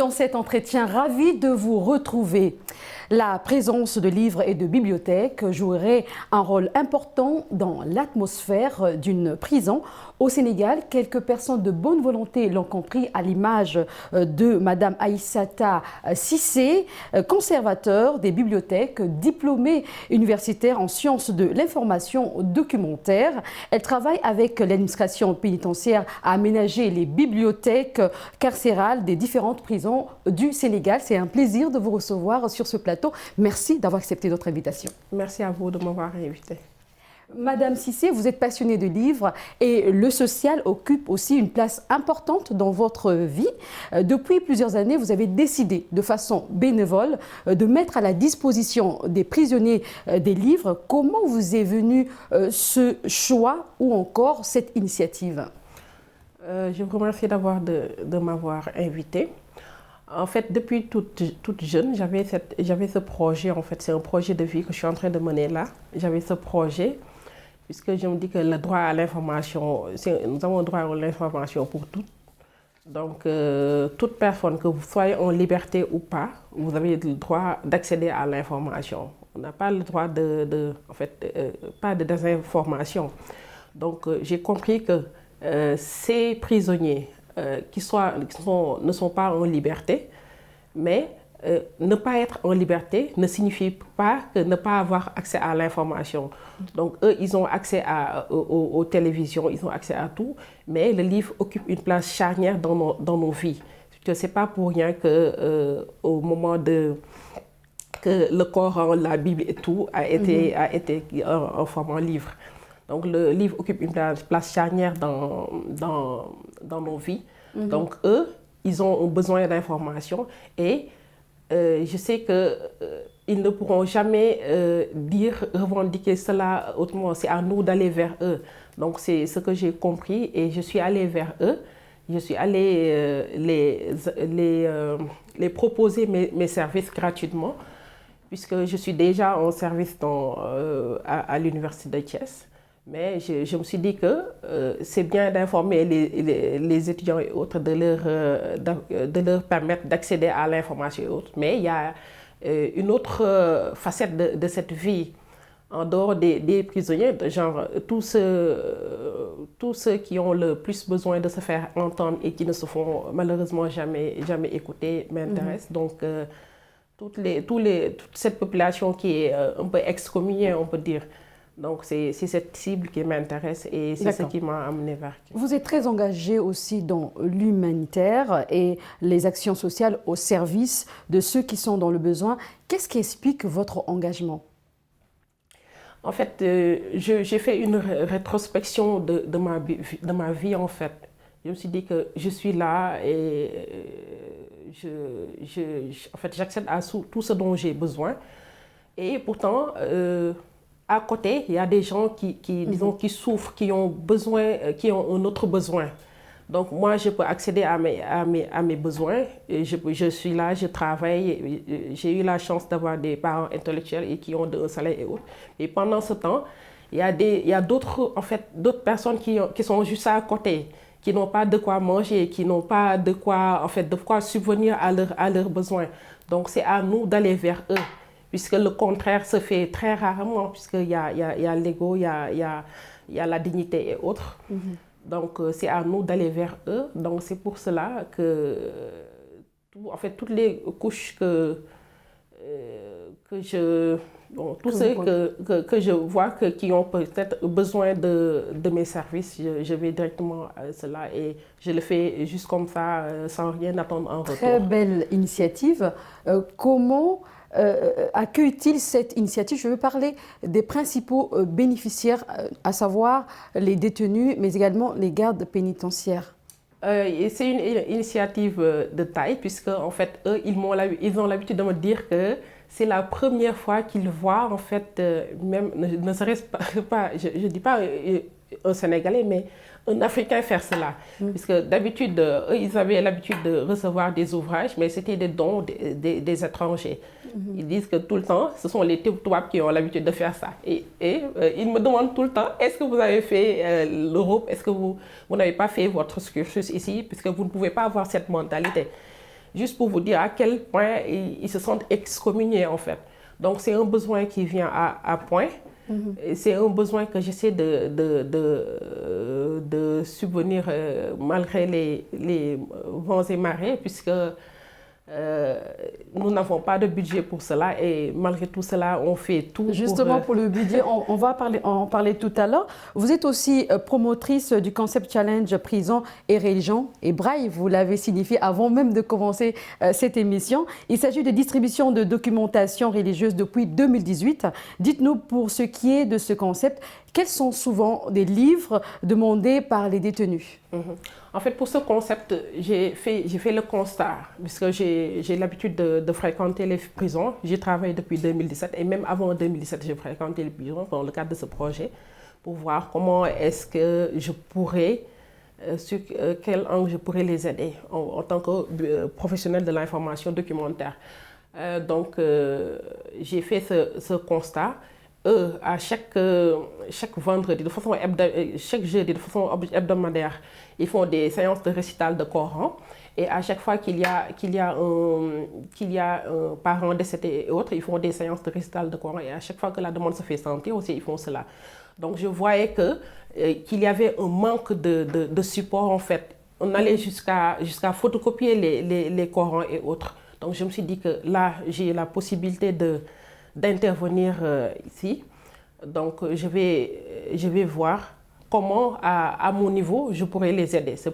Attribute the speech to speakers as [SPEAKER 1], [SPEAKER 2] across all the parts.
[SPEAKER 1] dans cet entretien, ravi de vous retrouver. La présence de livres et de bibliothèques jouerait un rôle important dans l'atmosphère d'une prison. Au Sénégal, quelques personnes de bonne volonté l'ont compris à l'image de Madame Aïssata Cissé, conservateur des bibliothèques, diplômée universitaire en sciences de l'information documentaire. Elle travaille avec l'administration pénitentiaire à aménager les bibliothèques carcérales des différentes prisons du Sénégal. C'est un plaisir de vous recevoir sur ce plateau. Merci d'avoir accepté notre invitation.
[SPEAKER 2] Merci à vous de m'avoir invité.
[SPEAKER 1] Madame Cissé, vous êtes passionnée de livres et le social occupe aussi une place importante dans votre vie. Depuis plusieurs années, vous avez décidé de façon bénévole de mettre à la disposition des prisonniers des livres. Comment vous est venu ce choix ou encore cette initiative?
[SPEAKER 2] Je vous remercie de m'avoir invité. En fait, depuis toute jeune, j'avais ce projet. En fait, c'est un projet de vie que je suis en train de mener là. J'avais ce projet, puisque je me dis que le droit à l'information, nous avons le droit à l'information pour toutes. Donc, toute personne, que vous soyez en liberté ou pas, vous avez le droit d'accéder à l'information. On n'a pas le droit pas de désinformation. Donc, j'ai compris que ces prisonniers ne sont pas en liberté, mais ne pas être en liberté ne signifie pas que ne pas avoir accès à l'information. Donc eux, ils ont accès aux télévisions, ils ont accès à tout, mais le livre occupe une place charnière dans nos vies. Ce n'est pas pour rien qu'au moment que le Coran, la Bible et tout a été en format livre. Donc le livre occupe une place charnière dans nos vies. Donc eux, ils ont besoin d'informations et je sais qu'ils ne pourront jamais revendiquer cela autrement. C'est à nous d'aller vers eux. Donc c'est ce que j'ai compris et je suis allée vers eux. Je suis allée les proposer mes services gratuitement puisque je suis déjà en service à l'université de Thiès. Mais je me suis dit que c'est bien d'informer les étudiants et autres, de leur permettre d'accéder à l'information et autres. Mais il y a une autre facette de cette vie, en dehors des prisonniers, genre tous ceux qui ont le plus besoin de se faire entendre et qui ne se font malheureusement jamais écouter m'intéressent. Donc, toute cette population qui est un peu excommuniée, on peut dire. Donc, c'est cette cible qui m'intéresse et c'est ce qui m'a amené vers.
[SPEAKER 1] Vous êtes très engagé aussi dans l'humanitaire et les actions sociales au service de ceux qui sont dans le besoin. Qu'est-ce qui explique votre engagement?
[SPEAKER 2] En fait, j'ai fait une rétrospection de ma vie, en fait. Je me suis dit que je suis là et en fait, j'accède à tout ce dont j'ai besoin. Et pourtant, à côté, il y a des gens qui souffrent, qui ont un autre besoin. Donc moi, je peux accéder à mes besoins. Et je suis là, je travaille. J'ai eu la chance d'avoir des parents intellectuels et qui ont un salaire et autres. Et pendant ce temps, il y a d'autres personnes qui sont juste à côté, qui n'ont pas de quoi manger, qui n'ont pas de quoi subvenir à leurs besoins. Donc c'est à nous d'aller vers eux. Puisque le contraire se fait très rarement, puisqu'il y a l'ego, il y a la dignité et autres. Donc, c'est à nous d'aller vers eux. Donc, c'est pour cela que, toutes les couches tous ceux que je vois qui ont peut-être besoin de mes services, je vais directement à cela et je le fais juste comme ça, sans rien attendre en retour.
[SPEAKER 1] Très belle initiative. Comment accueille-t-il cette initiative? Je veux parler des principaux bénéficiaires, à savoir les détenus, mais également les gardes pénitentiaires.
[SPEAKER 2] C'est une initiative de taille, puisque en fait, eux, ils ont l'habitude de me dire que c'est la première fois qu'ils voient, en fait, même, ne serait-ce pas, je ne dis pas un Sénégalais, mais un Africain faire cela. Puisque d'habitude, eux, ils avaient l'habitude de recevoir des ouvrages, mais c'était des dons des étrangers. Ils disent que tout le temps, ce sont les Touaregs qui ont l'habitude de faire ça. Et ils me demandent tout le temps, est-ce que vous avez fait l'Europe? Est-ce que vous n'avez pas fait votre cursus ici? Puisque vous ne pouvez pas avoir cette mentalité. juste pour vous dire à quel point ils se sentent excommuniés en fait. Donc c'est un besoin qui vient à point. C'est un besoin que j'essaie de subvenir malgré les vents et marées, puisque nous n'avons pas de budget pour cela et malgré tout cela, on fait tout.
[SPEAKER 1] Justement, pour le budget, on va en parler tout à l'heure. Vous êtes aussi promotrice du concept challenge prison et religion. Et Braille, vous l'avez signifié avant même de commencer cette émission. Il s'agit de distribution de documentation religieuse depuis 2018. Dites-nous, pour ce qui est de ce concept, quels sont souvent des livres demandés par les détenus?
[SPEAKER 2] En fait, pour ce concept, j'ai fait le constat, puisque j'ai l'habitude de fréquenter les prisons. J'y travaille depuis 2017 et même avant 2017, j'ai fréquenté les prisons dans le cadre de ce projet pour voir comment est-ce que je pourrais, sur quel angle je pourrais les aider en tant que professionnel de l'information documentaire. Donc, j'ai fait ce constat. À chaque vendredi, chaque jeudi, de façon hebdomadaire, ils font des séances de récital de Coran. Et à chaque fois qu'il y a un parent décédé et autres, ils font des séances de récital de Coran. Et à chaque fois que la demande se fait sentir aussi, ils font cela. Donc je voyais qu'il y avait un manque de support en fait. On allait jusqu'à photocopier les Corans et autres. Donc je me suis dit que là, j'ai la possibilité d'intervenir ici. Donc je vais voir comment à mon niveau je pourrais les aider. C'est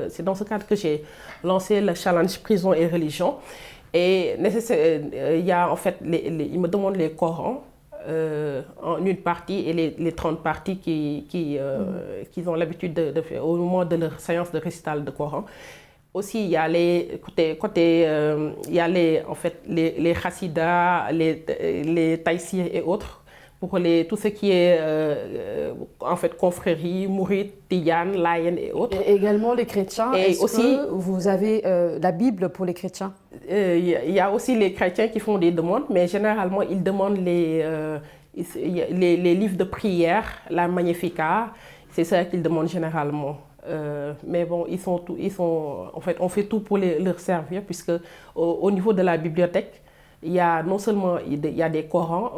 [SPEAKER 2] c'est dans ce cadre que j'ai lancé le challenge prison et religion. Et il y a en fait, ils me demandent les Corans en une partie et les 30 parties qu'ils ont l'habitude de faire au moment de leur séance de récital de Coran. Aussi, il y a les il y a les chassidas, les taïsirs et autres, pour tout ce qui est en fait confrérie, mouride, tijane, laïenne et autres.
[SPEAKER 1] Et également les chrétiens.
[SPEAKER 2] Et aussi,
[SPEAKER 1] que vous avez la Bible pour les chrétiens?
[SPEAKER 2] Il y a aussi les chrétiens qui font des demandes, mais généralement, ils demandent les livres de prière, la Magnificat, c'est ça qu'ils demandent généralement. Mais bon, en fait, on fait tout pour leur servir, puisque au niveau de la bibliothèque, il y a non seulement il y a des Corans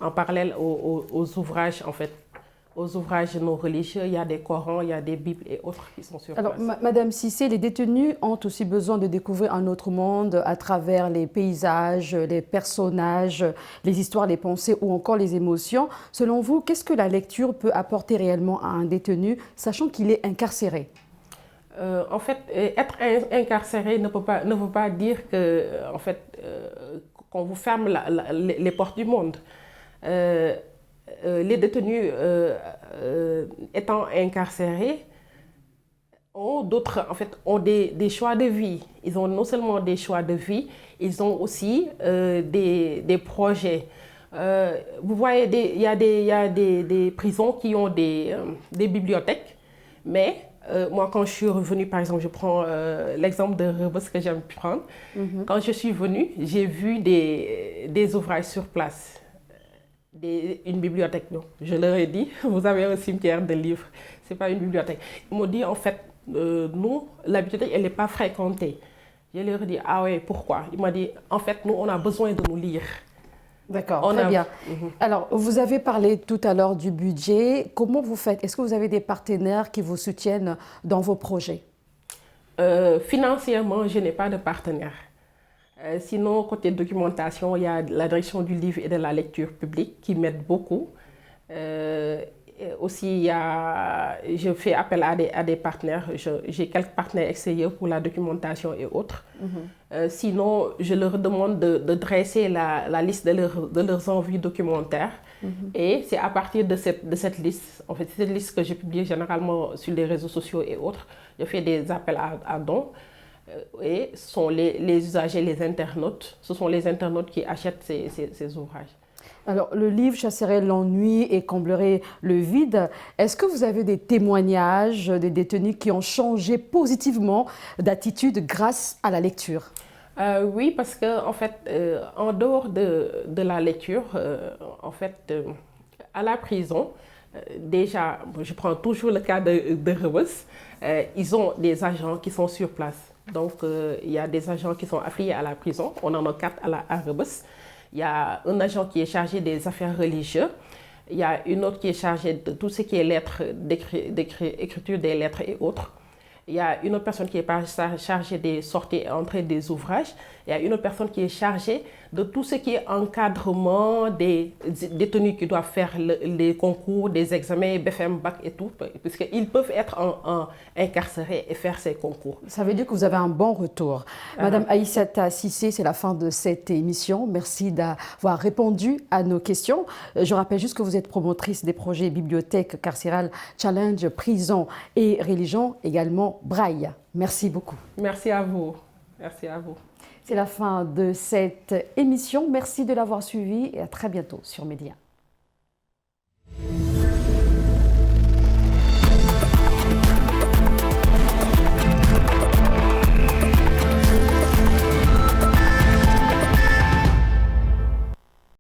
[SPEAKER 2] en parallèle aux ouvrages, en fait, aux ouvrages non religieux, il y a des Corans, il y a des Bibles et autres qui sont sur place.
[SPEAKER 1] Alors, Madame Cissé, les détenus ont aussi besoin de découvrir un autre monde à travers les paysages, les personnages, les histoires, les pensées ou encore les émotions. Selon vous, qu'est-ce que la lecture peut apporter réellement à un détenu, sachant qu'il est incarcéré?
[SPEAKER 2] En fait, être incarcéré ne veut pas dire que, en fait, qu'on vous ferme les portes du monde. Les détenus étant incarcérés ont des choix de vie. Ils ont non seulement des choix de vie, ils ont aussi des projets. Vous voyez, il y a des prisons qui ont des bibliothèques, mais moi, quand je suis revenue, par exemple, je prends l'exemple de Rebeuss que j'aime prendre. Quand je suis venue, j'ai vu des ouvrages sur place. Une bibliothèque, non. Je leur ai dit, vous avez un cimetière de livres, ce n'est pas une bibliothèque. Ils m'ont dit, en fait, nous, la bibliothèque, elle n'est pas fréquentée. Je leur ai dit, ah ouais, pourquoi? Il m'a dit, en fait, nous, on a besoin de nous lire.
[SPEAKER 1] D'accord, très bien. Alors, vous avez parlé tout à l'heure du budget. Comment vous faites? Est-ce que vous avez des partenaires qui vous soutiennent dans vos projets?
[SPEAKER 2] Financièrement, je n'ai pas de partenaire. Sinon, côté documentation, il y a la direction du livre et de la lecture publique qui m'aide beaucoup. Aussi, je fais appel à des partenaires. J'ai quelques partenaires extérieurs pour la documentation et autres. Sinon, je leur demande de dresser la liste de leurs envies documentaires. Et c'est à partir de cette liste, en fait, cette liste que je publie généralement sur les réseaux sociaux et autres. Je fais des appels à dons. Et ce sont les usagers, les internautes. Ce sont les internautes qui achètent ces ouvrages.
[SPEAKER 1] Alors, le livre chasserait l'ennui et comblerait le vide. Est-ce que vous avez des témoignages des détenus qui ont changé positivement d'attitude grâce à la lecture?
[SPEAKER 2] Oui, parce que en fait, en dehors de la lecture, en fait, à la prison, déjà, je prends toujours le cas de Rebeuss, ils ont des agents qui sont sur place. Donc, il y a des agents qui sont affiliés à la prison. On en a 4 à Rebeuss. Il y a un agent qui est chargé des affaires religieuses. Il y a une autre qui est chargée de tout ce qui est lettres, écriture des lettres et autres. Il y a une autre personne qui est chargée des sorties et entrées des ouvrages. Il y a une autre personne qui est chargée de tout ce qui est encadrement des détenus qui doivent faire les concours, des examens, BFM, Bac et tout, puisqu'ils peuvent être incarcérés et faire ces concours.
[SPEAKER 1] Ça veut dire que vous avez un bon retour. Madame Aïssata Cissé, c'est la fin de cette émission. Merci d'avoir répondu à nos questions. Je rappelle juste que vous êtes promotrice des projets Bibliothèque carcérale, Challenge, Prison et Religion, également Braille. Merci beaucoup.
[SPEAKER 2] Merci à vous. Merci à vous.
[SPEAKER 1] C'est la fin de cette émission. Merci de l'avoir suivi et à très bientôt sur Média.